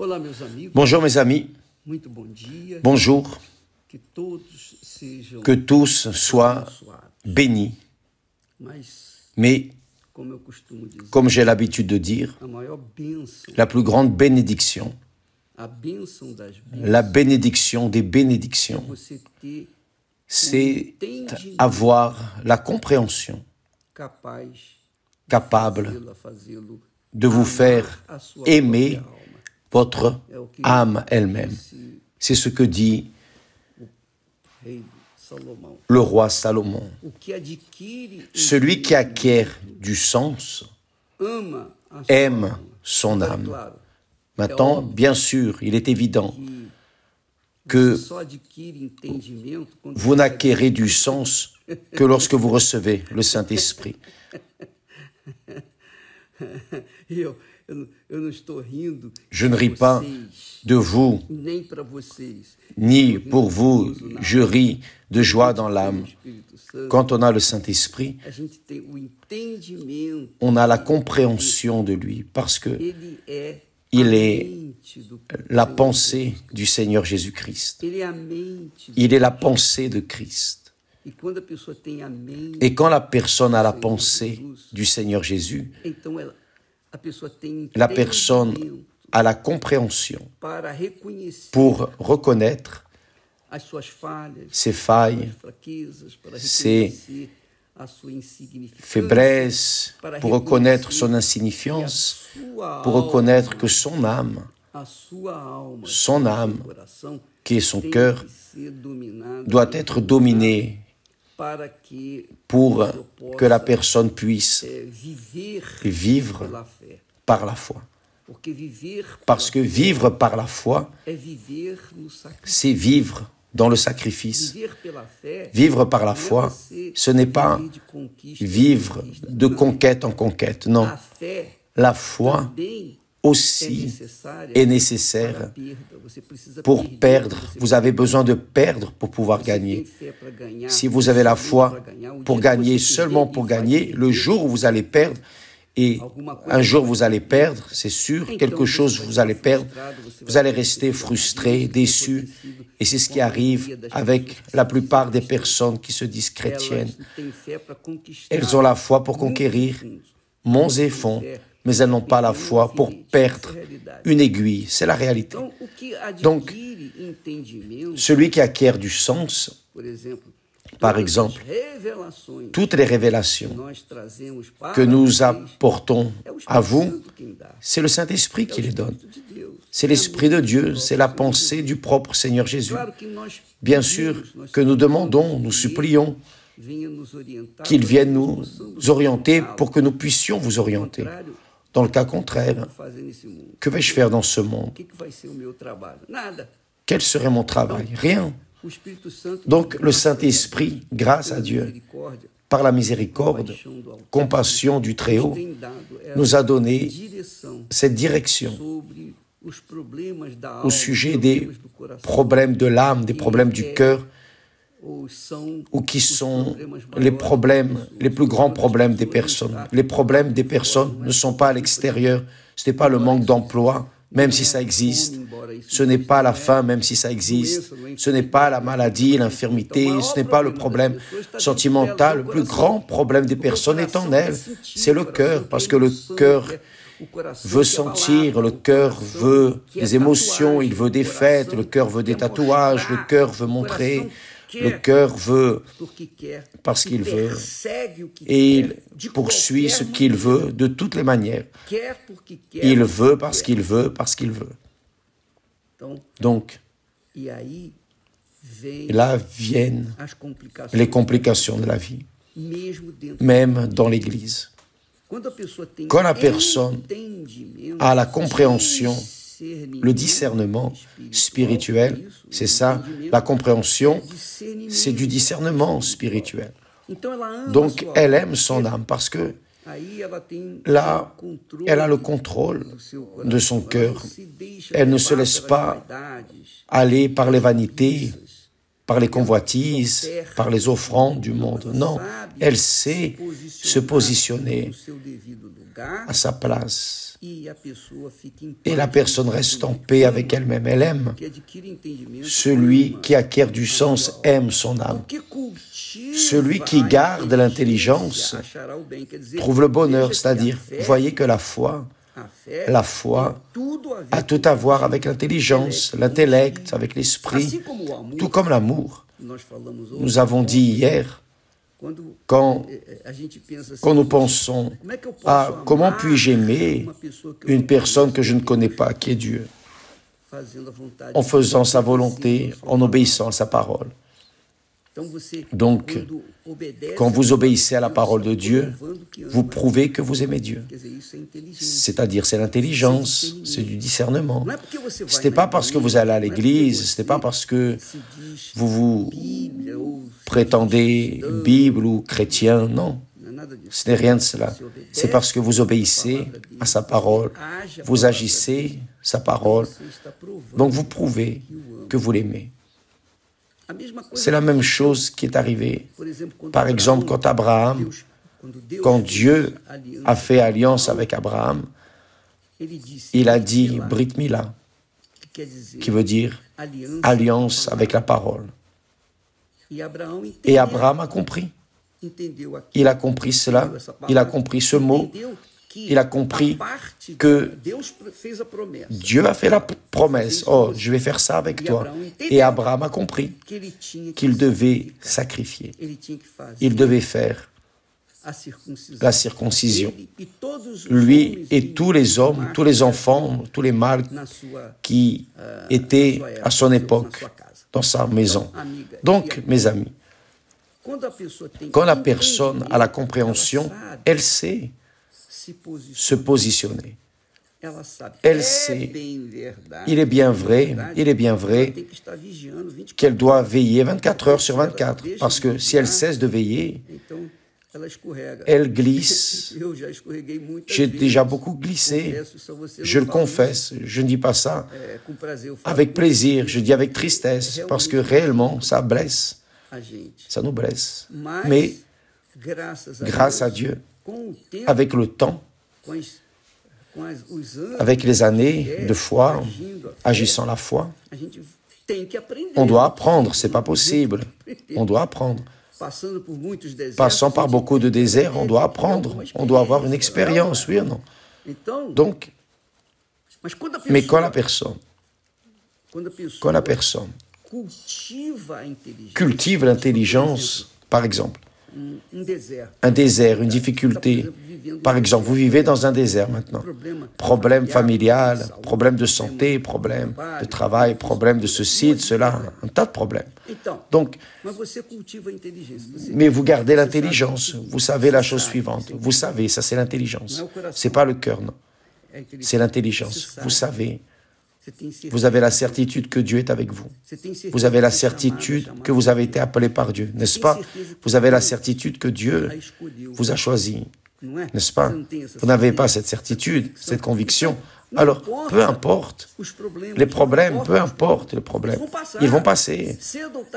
Olá, meus amigos. Bonjour mes amis, Muito bom dia. bonjour, Que todos sejam que tous soient abençoados. bénis. Mas, Mais, como eu costumo dizer, comme j'ai l'habitude de dire, a maior bênção, la plus grande bénédiction, a bênção das bênçãos, la bénédiction des bénédictions, você ter c'est avoir la compréhension capaz capable fazê-lo de vous faire a sua aimer própria alma. votre âme elle-même. Disse C'est ce que dit rei Salomão. le roi Salomon. O que adquire Celui qui acquiert du sens ama a sua aime alma. son Tá âme. claro Maintenant, bien sûr, il est évident que que você só adquire entendimento quando vous n'acquérez du sens que lorsque vous recevez le Saint-Esprit. eu não estou rindo Je ne de ris pas vocês, de vous, nem para vocês. ni pour vous, je ris de joie dans l'âme. Espírito Santo, Quand on a le Saint-Esprit, a gente tem o entendimento. on a la compréhension de lui, parce que Ele é il a est mente do la Senhor. pensée du Seigneur Jésus-Christ. Ele é a mente. Il est la pensée de Christ. E quando a pessoa tem a mente, Et quand la personne a la pensée du Seigneur Jésus, então a pessoa tem la personne entendimento a la compréhension para reconhecer pour reconnaître as suas falhas, ses failles, as fraquezas, para ses reconhecer a sua insignificância, faiblesses, pour reconnaître son insignifiance, pour reconnaître que son âme, a sua alma, son âme, seu coração, qui est son tem cœur, que ser dominado doit être dominée para que pour que la personne puisse viver vivre pela fé. par la foi. Porque viver Parce que vivre par la foi, é viver no sacrifício. c'est vivre dans le sacrifice. Viver pela fé, Vivre par la foi, ce n'est pas viver de conquista em vivre conquista. de conquête en conquête. Non, A fé la foi também aussi est nécessaire para a perda. Você precisa pour perder, perdre. você Vous avez besoin de perdre pour pouvoir tem gagner. fé para ganhar, Si vous avez la foi para ganhar, o pour dia que gagner, você seulement perder pour e vai gagner, perder, le jour où vous allez perdre, et un jour vous allez perdre, c'est sûr, quelque chose vous allez perdre, vous allez rester frustré, déçu, et c'est ce qui arrive avec la plupart des personnes qui se disent chrétiennes. elas têm fé para conquistar. Elles ont la foi pour conquérir monts et fonds, mais elles n'ont pas la foi pour perdre une aiguille. C'est la réalité. Então, o que Donc, adquire entendimento, Celui qui acquiert du sens, por exemplo, par todas exemple, as revelações toutes les révélations nós trazemos para que nous vocês, apportons é o à Espírito vous, Santo quem dá. c'est le Saint-Esprit É qui o les donne. Espírito de Deus. C'est l'Esprit de Dieu, c'est la pensée du propre Seigneur Jésus. Claro que nós Bien sûr pedimos, nós que nous demandons, suplicamos nous que supplions venha nos orientar qu'il para vienne que nous possamos orienter orientá-lo. pour que nous puissions vous orienter. Ao contrário, Dans le cas contraire, vou fazer nesse mundo. que vais-je faire dans ce O monde? que vai ser o meu trabalho? Nada. Quel serait mon travail? Rien. O Espírito Santo Donc le nos Saint-Esprit, grâce à pela Dieu, misericórdia, par la miséricorde, compaixão do Altíssimo, compassion du Très-Haut, tem dado nous a donné direção cette direction sobre os problemas da alma, au sujet os des problemas do coração, problèmes de l'âme, des problèmes du cœur, ou são ou qui os sont problemas les maiores problèmes, das les plus pessoas, grands quando as problèmes des pessoas personnes. tratam Les problèmes des personnes ne sont pas à l'extérieur, ce n'est pas le manque d'emploi, même si ça existe, ce n'est pas la faim, même si ça existe, ce n'est pas la maladie, l'infirmité, ce n'est pas le problème sentimental. Le plus grand problème des personnes est en elles, c'est le cœur, parce que le cœur veut sentir, le cœur veut des émotions, il veut des fêtes, le cœur veut des tatouages, le cœur veut montrer, le cœur veut parce qu'il veut, et il poursuit ce qu'il veut de toutes les manières. Il veut parce qu'il veut, parce qu'il veut. Donc, là viennent les complications de la vie, même dans l'Église. Quand la personne a la compréhension, le discernement spirituel, c'est ça, la compréhension, c'est du discernement spirituel. Donc, elle aime son âme parce que là, elle a le contrôle de son cœur. Elle ne se laisse pas aller par les vanités, par les convoitises, par les offrandes du monde. Non, elle sait se positionner à sa place et la personne reste en paix avec elle-même. Elle aime. Celui qui acquiert du sens aime son âme. Celui qui garde l'intelligence trouve le bonheur, c'est-à-dire, vous voyez que la foi a tout à voir avec l'intelligence, l'intellect, avec l'esprit, tout comme l'amour. Nous avons dit hier, quand nous pensons à comment puis-je aimer une personne que je ne connais pas, qui est Dieu, en faisant sa volonté, en obéissant à sa parole. Donc, quand vous obéissez à la parole de Dieu, vous prouvez que vous aimez Dieu. C'est-à-dire, c'est l'intelligence, c'est du discernement. Ce n'est pas parce que vous allez à l'église, ce n'est pas parce que vous prétendez Bible ou chrétien, non. Ce n'est rien de cela. C'est parce que vous obéissez à sa parole, vous agissez sa parole, donc vous prouvez que vous l'aimez. C'est la même chose qui est arrivée. Par exemple, quand Dieu a fait alliance avec Abraham, il a dit Brit Mila, qui veut dire alliance avec la parole. Et Abraham a compris. Il a compris cela, il a compris ce mot, il a compris que Dieu a fait la promesse. Oh, je vais faire ça avec toi. Et Abraham a compris qu'il devait sacrifier. Il devait faire la circoncision. Lui et tous les hommes, tous les enfants, tous les mâles qui étaient à son époque dans sa maison. Donc, mes amis, quand la personne a la compréhension, elle sait se positionner. Elle sait, il est bien vrai qu'elle doit veiller 24 heures sur 24, parce que si elle cesse de veiller, elle glisse. J'ai déjà beaucoup glissé, je le confesse, je ne dis pas ça avec plaisir, je dis avec tristesse, parce que réellement, ça blesse, ça nous blesse. Mais, grâce à Dieu, avec le temps, avec les années de foi, agissant la foi, on doit apprendre, c'est pas possible, on doit apprendre. Passant par beaucoup de déserts, on doit apprendre, on doit avoir une expérience, oui ou non? Donc, mais quand la personne cultive l'intelligence, par exemple, un désert, une difficulté. Par exemple, vous vivez dans un désert maintenant. Problème familial, problème de santé, problème de travail, problème de ceci, de cela, un tas de problèmes. Donc, mais vous gardez l'intelligence. Vous savez la chose suivante. Vous savez, ça c'est l'intelligence. C'est pas le cœur, non. C'est l'intelligence. Vous savez. Vous avez la certitude que Dieu est avec vous. Vous avez la certitude que vous avez été appelé par Dieu, n'est-ce pas? Vous avez la certitude que Dieu vous a choisi, n'est-ce pas? Vous n'avez pas cette certitude, cette conviction. Alors, peu importe les problèmes, peu importe les problèmes, ils vont passer.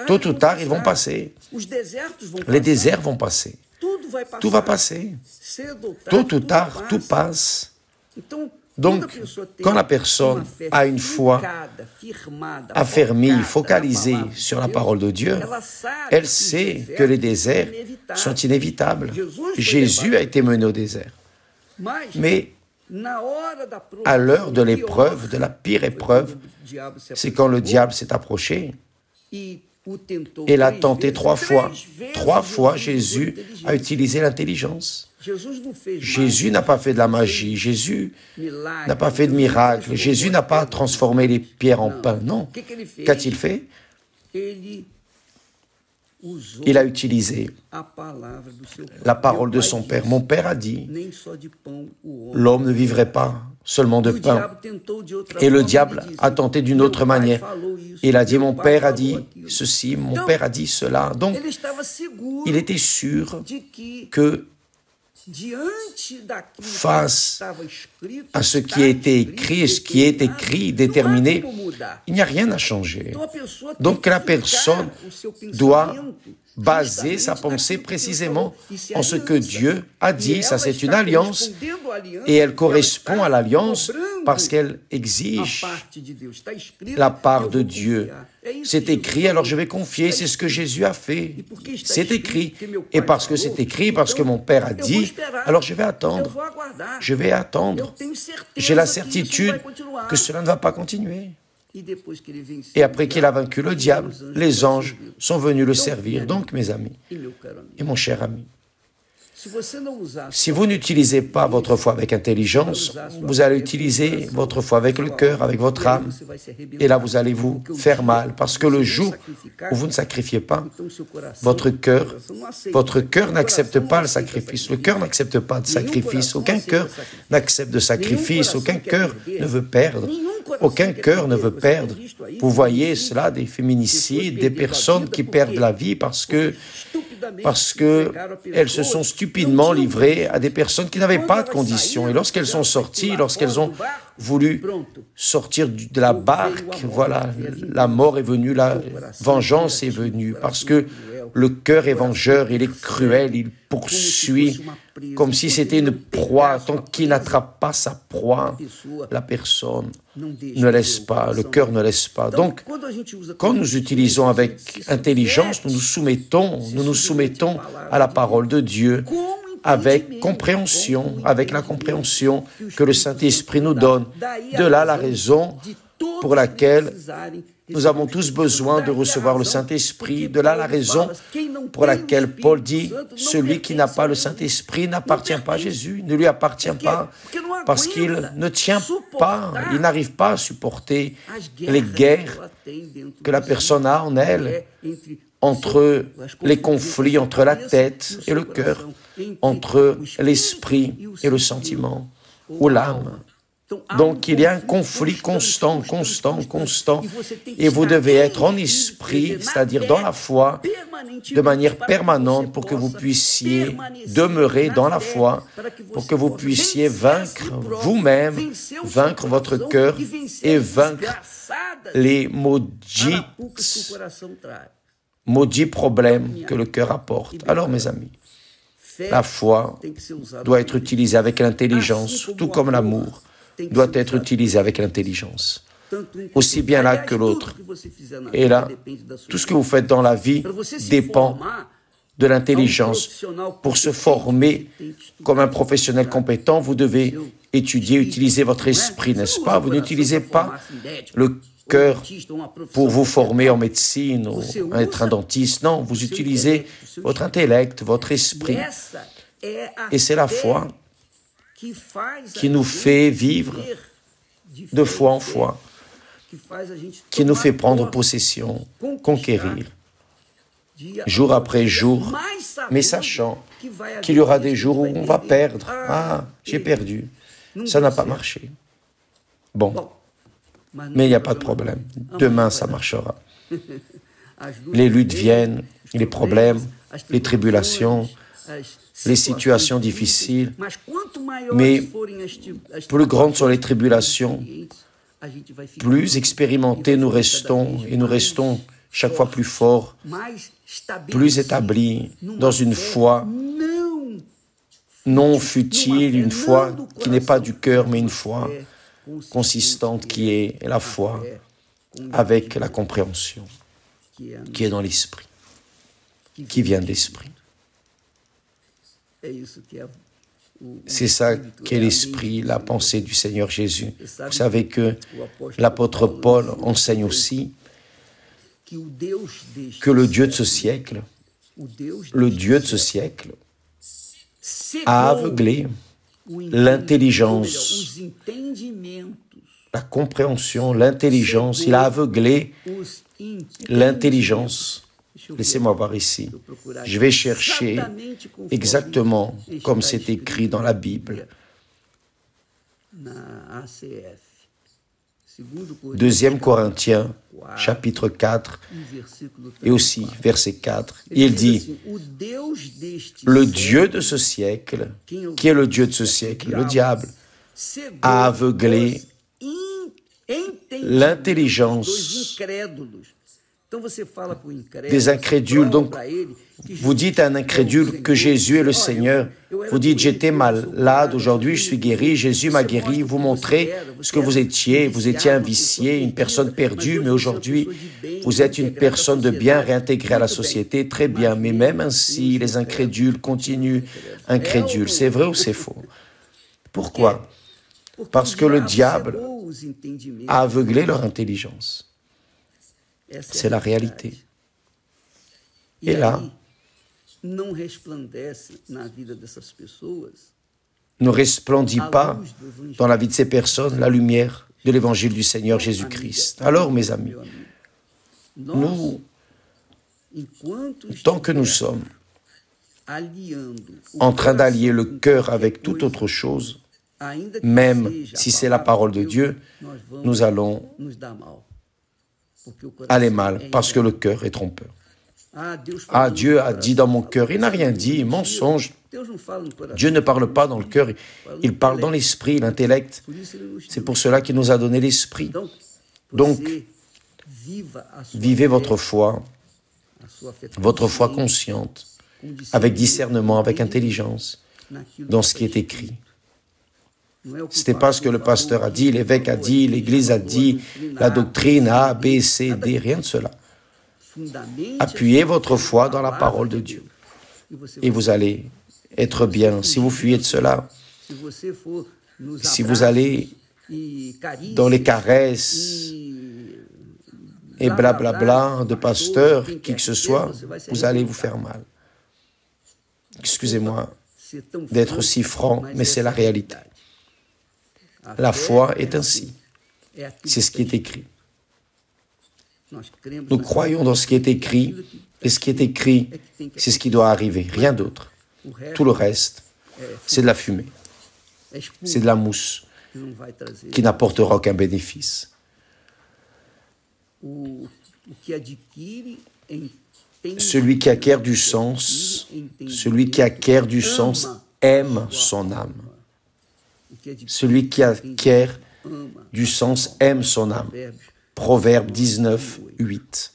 Tôt ou tard, ils vont passer. Les déserts vont passer. Tout va passer. Tôt ou tard, tout passe. Donc, quand la personne a une foi affermie, focalisée sur la parole de Dieu, elle sait que les déserts sont inévitables. Jésus a été mené au désert. Mais à l'heure de l'épreuve, de la pire épreuve, c'est quand le diable s'est approché et l'a tenté 3 fois. 3 fois, Jésus a utilisé l'intelligence. Jésus n'a pas fait de la magie, Jésus n'a pas fait de miracle, Jésus n'a pas transformé les pierres en pain, non. Qu'a-t-il fait? Il a utilisé la parole de son Père. Mon Père a dit, l'homme ne vivrait pas seulement de pain. Et le diable a tenté d'une autre manière. Il a dit, mon Père a dit ceci, mon Père a dit cela. Donc, il était sûr que face à ce qui a été écrit et ce qui est écrit, déterminé, il n'y a rien à changer. Donc la personne doit baser sa pensée précisément en ce que Dieu a dit. Ça, c'est une alliance et elle correspond à l'alliance parce qu'elle exige la part de Dieu. C'est écrit, alors je vais confier, c'est ce que Jésus a fait. C'est écrit. Et parce que c'est écrit, parce que mon Père a dit, alors je vais attendre. Je vais attendre. J'ai la certitude que cela ne va pas continuer. Et après qu'il a vaincu le diable, les anges sont venus le servir. Donc, mes amis et mon cher ami, si vous n'utilisez pas votre foi avec intelligence, vous allez utiliser votre foi avec le cœur, avec votre âme. Et là, vous allez vous faire mal. Parce que le jour où vous ne sacrifiez pas, votre cœur n'accepte pas le sacrifice. Le cœur n'accepte pas de sacrifice. Aucun cœur n'accepte de sacrifice. Aucun cœur ne veut perdre. Aucun cœur ne veut perdre. Vous voyez cela, des féminicides, des personnes qui perdent la vie parce que elles se sont stupidement livrées à des personnes qui n'avaient pas de conditions. Et lorsqu'elles sont sorties, lorsqu'elles ont voulu sortir de la barque, voilà, la mort est venue, la vengeance est venue, parce que le cœur est vengeur, il est cruel, il poursuit comme si c'était une proie. Tant qu'il n'attrape pas sa proie, la personne ne laisse pas, le cœur ne laisse pas. Donc, quand nous utilisons avec intelligence, nous nous soumettons à la parole de Dieu avec compréhension, avec la compréhension que le Saint-Esprit nous donne. De là, la raison pour laquelle nous avons tous besoin de recevoir le Saint-Esprit. De là, la raison pour laquelle Paul dit « Celui qui n'a pas le Saint-Esprit n'appartient pas à Jésus, ne lui appartient pas, parce qu'il ne tient pas, il n'arrive pas à supporter les guerres que la personne a en elle, entre les conflits entre la tête et le cœur, entre l'esprit et le sentiment, ou l'âme. » Donc, il y a un conflit constant, et vous devez être en esprit, c'est-à-dire dans la foi, de manière permanente pour que vous puissiez demeurer dans la foi, pour que vous puissiez vaincre vous-même, vaincre votre cœur et vaincre les maudits problèmes que le cœur apporte. Alors, mes amis, la foi doit être utilisée avec l'intelligence, tout comme l'amour doit être utilisé avec l'intelligence, aussi bien l'un que l'autre. Et là, tout ce que vous faites dans la vie dépend de l'intelligence. Pour se former comme un professionnel compétent, vous devez étudier, utiliser votre esprit, n'est-ce pas? Vous n'utilisez pas le cœur pour vous former en médecine ou être un dentiste. Non, vous utilisez votre intellect, votre esprit. Et c'est la foi qui nous fait vivre de foi en foi, qui nous fait prendre possession, conquérir, jour après jour, mais sachant qu'il y aura des jours où on va perdre. Ah, j'ai perdu, ça n'a pas marché. Bon, mais il n'y a pas de problème, demain ça marchera. Les luttes viennent, les problèmes, les tribulations, les situations difficiles, mais plus grandes sont les tribulations, plus expérimentés nous restons, et nous restons chaque fois plus forts, plus établis dans une foi non futile, une foi qui n'est pas du cœur, mais une foi consistante qui est la foi avec la compréhension, qui est dans l'esprit, qui vient de l'esprit. C'est ça qu'est l'esprit, la pensée du Seigneur Jésus. Vous savez que l'apôtre Paul enseigne aussi que le Dieu de ce siècle, a aveuglé l'intelligence, la compréhension, l'intelligence. Il a aveuglé l'intelligence. Laissez-moi voir ici. Je vais chercher exactement comme c'est écrit dans la Bible. 2 Corinthiens, chapitre 4, et aussi verset 4. Il dit, le Dieu de ce siècle, qui est le Dieu de ce siècle, le diable, a aveuglé l'intelligence des incrédules. Donc, vous dites à un incrédule que Jésus est le Seigneur. Vous dites, j'étais malade, aujourd'hui je suis guéri, Jésus m'a guéri. Vous montrez ce que vous étiez un vicié, une personne perdue, mais aujourd'hui, vous êtes une personne de bien réintégrée à la société. Très bien, mais même ainsi, les incrédules continuent incrédules. C'est vrai ou c'est faux? Pourquoi? Parce que le diable a aveuglé leur intelligence. C'est la réalité. Et là, ne resplendit pas dans la vie de ces personnes la lumière de l'évangile du Seigneur Jésus-Christ. Alors, mes amis, nous, tant que nous sommes en train d'allier le cœur avec toute autre chose, même si c'est la parole de Dieu, nous allons aller mal parce que le cœur est trompeur. Ah, Dieu a dit dans mon cœur. Il n'a rien dit, mensonge. Dieu ne parle pas dans le cœur, il parle dans l'esprit, l'intellect. C'est pour cela qu'il nous a donné l'esprit. Donc, vivez votre foi consciente, avec discernement, avec intelligence, dans ce qui est écrit. Ce n'est pas ce que le pasteur a dit, l'évêque a dit, l'église a dit, la doctrine A, B, C, D, rien de cela. Appuyez votre foi dans la parole de Dieu. Et vous allez être bien. Si vous fuyez de cela, si vous allez dans les caresses et blablabla de pasteurs, qui que ce soit, vous allez vous faire mal. Excusez-moi d'être si franc, mais c'est la réalité. La foi est ainsi. C'est ce qui est écrit. Nous croyons dans ce qui est écrit, et ce qui est écrit, c'est ce qui doit arriver, rien d'autre. Tout le reste, c'est de la fumée, c'est de la mousse, qui n'apportera aucun bénéfice. Celui qui acquiert du sens aime son âme. Celui qui acquiert du sens aime son âme. Proverbe 19, 8.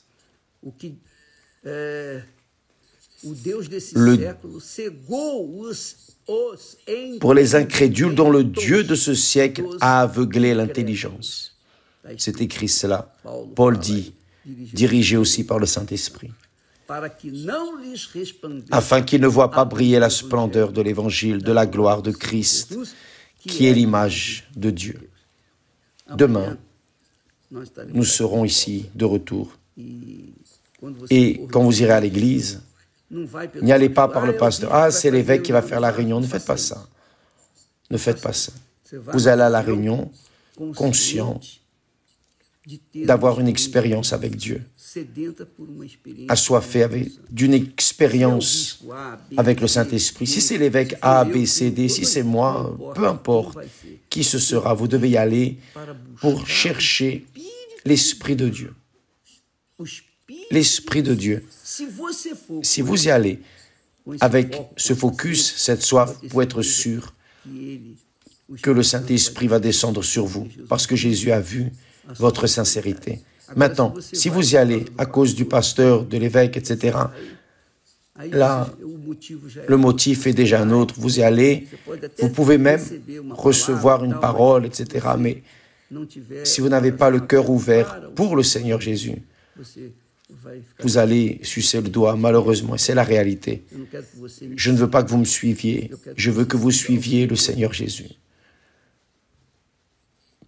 Pour les incrédules dont le Dieu de ce siècle a aveuglé l'intelligence. C'est écrit cela. Paul dit, dirigé aussi par le Saint-Esprit. Afin qu'ils ne voient pas briller la splendeur de l'Évangile, de la gloire de Christ, qui est l'image de Dieu. Demain, nous serons ici de retour. Et quand vous irez à l'église, n'y allez pas par le pasteur. Ah, c'est l'évêque qui va faire la réunion. Ne faites pas ça. Ne faites pas ça. Vous allez à la réunion conscient d'avoir une expérience avec Dieu, assoiffé d'une expérience avec le Saint-Esprit. Si c'est l'évêque A, B, C, D, si c'est moi, peu importe qui ce sera, vous devez y aller pour chercher l'Esprit de Dieu. L'Esprit de Dieu. Si vous y allez avec ce focus, cette soif, pour être sûr que le Saint-Esprit va descendre sur vous, parce que Jésus a vu votre sincérité. Maintenant, si vous y allez à cause du pasteur, de l'évêque, etc., là, le motif est déjà un autre. Vous y allez, vous pouvez même recevoir une parole, etc., mais si vous n'avez pas le cœur ouvert pour le Seigneur Jésus, vous allez sucer le doigt, malheureusement, et c'est la réalité. Je ne veux pas que vous me suiviez, je veux que vous suiviez le Seigneur Jésus.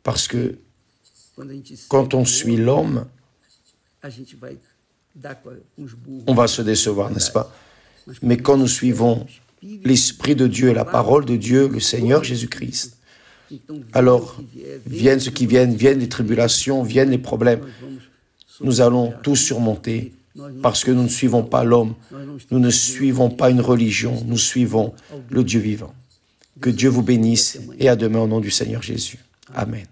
Parce que quand on suit l'homme, on va se décevoir, n'est-ce pas? Mais quand nous suivons l'Esprit de Dieu et la parole de Dieu, le Seigneur Jésus-Christ, alors viennent ce qui viennent, viennent les tribulations, viennent les problèmes. Nous allons tous surmonter parce que nous ne suivons pas l'homme, nous ne suivons pas une religion, nous suivons le Dieu vivant. Que Dieu vous bénisse et à demain au nom du Seigneur Jésus. Amen.